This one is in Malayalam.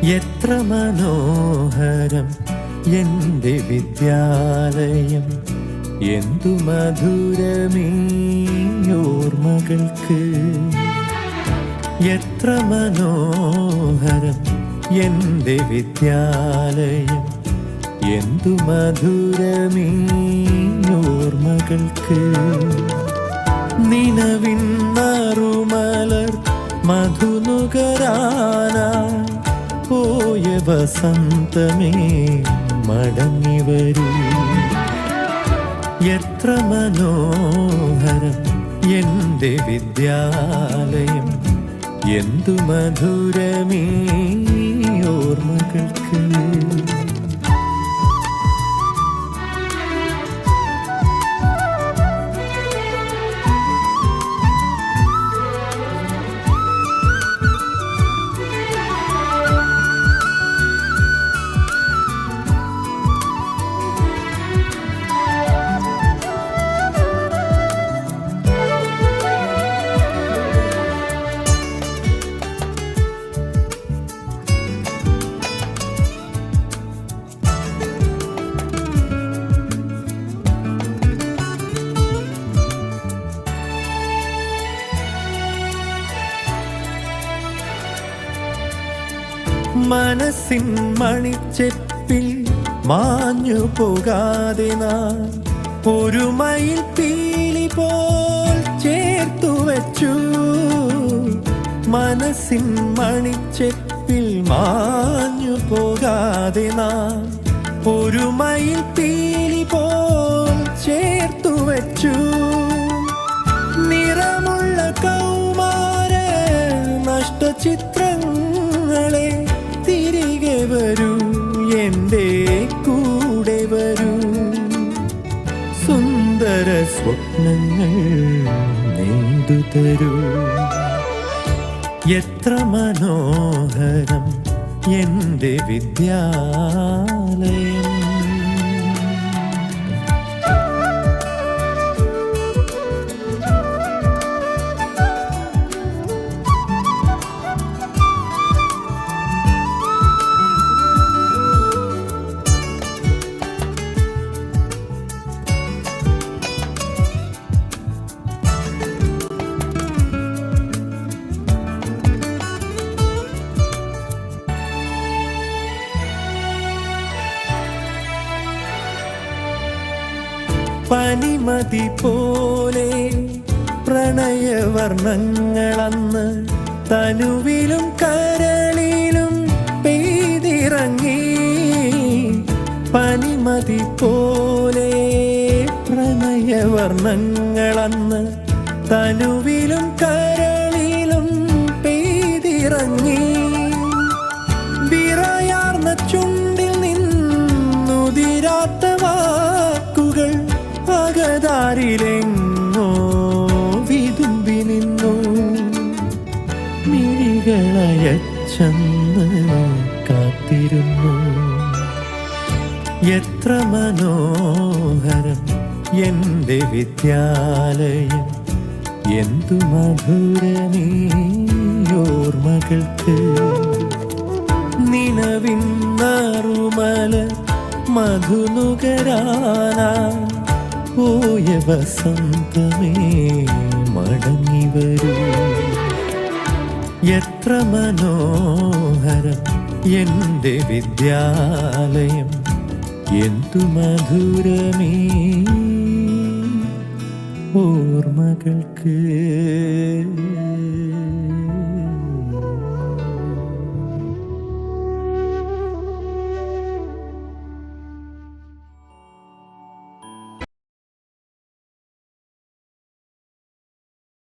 എത്ര മനോഹരം എൻ്റെ വിദ്യാലയം, എന്തു മധുരമീ ഓർമ്മകൾക്ക്. എത്ര മനോഹരം എൻ്റെ വിദ്യാലയം, എന്തു മധുരമീ ഓർമ്മകൾക്ക്. നിലവിൻ നറുമലർ മധുനുകരാനായി പോയ വസന്തമേ മടങ്ങി വരൂ. എത്ര മനോഹരം എൻ്റെ വിദ്യാലയം, എന്തു മധുരമീ ഓർമ്മകൾക്ക്. മനസ്സിൻ മണിച്ചെപ്പിൽ മാഞ്ഞു പോകാതെ നാം ഒരു മയിൽ പീലി പോൽ ചേർത്തു വച്ചു. മനസ്സിൻ മണിച്ചെപ്പിൽ മാഞ്ഞു പോകാതെ നാം ഒരു മയിൽ പീലി പോൽ ചേർത്തു വച്ചു. നിറമുള്ള കൗമാര നഷ്ടചിത്രങ്ങളെ തിരികെ വരൂ, എൻ്റെ കൂടെ വരൂ. സുന്ദര സ്വപ്നങ്ങൾ നെയ്തു തരൂ. എത്ര മനോഹരം എൻ്റെ വിദ്യാലയം. പനിമതി പോലെ പ്രണയവർണ്ണങ്ങളന്ന് തനുവിലും കരളിലും പെയ്തിറങ്ങി. പനിമതി പോലെ പ്രണയവർണ്ണങ്ങളന്ന് തനുവിലും കരളിലും പെയ്തിറങ്ങി. വിറയാർന്ന ചുണ്ടിൽ നിന്നുതിരാത്ത വാക്കുകൾ അകതാരിലെങ്ങോ വിതുമ്പി നിന്നു. മിഴികളയച്ചെന്ന് കാത്തിരുന്നു. എത്ര മനോഹരം എൻ്റെ വിദ്യാലയം, എന്തു മധുരമീ ഓർമ്മകൾക്ക്. നിലവിൻ നറുമല മധുനുകരാനായി പോയ വസന്തമേ മടങ്ങി വരൂ. എത്ര മനോഹരം എൻ്റെ വിദ്യാലയം, എന്തു മധുരമീ ഓർമ്മകൾക്ക്.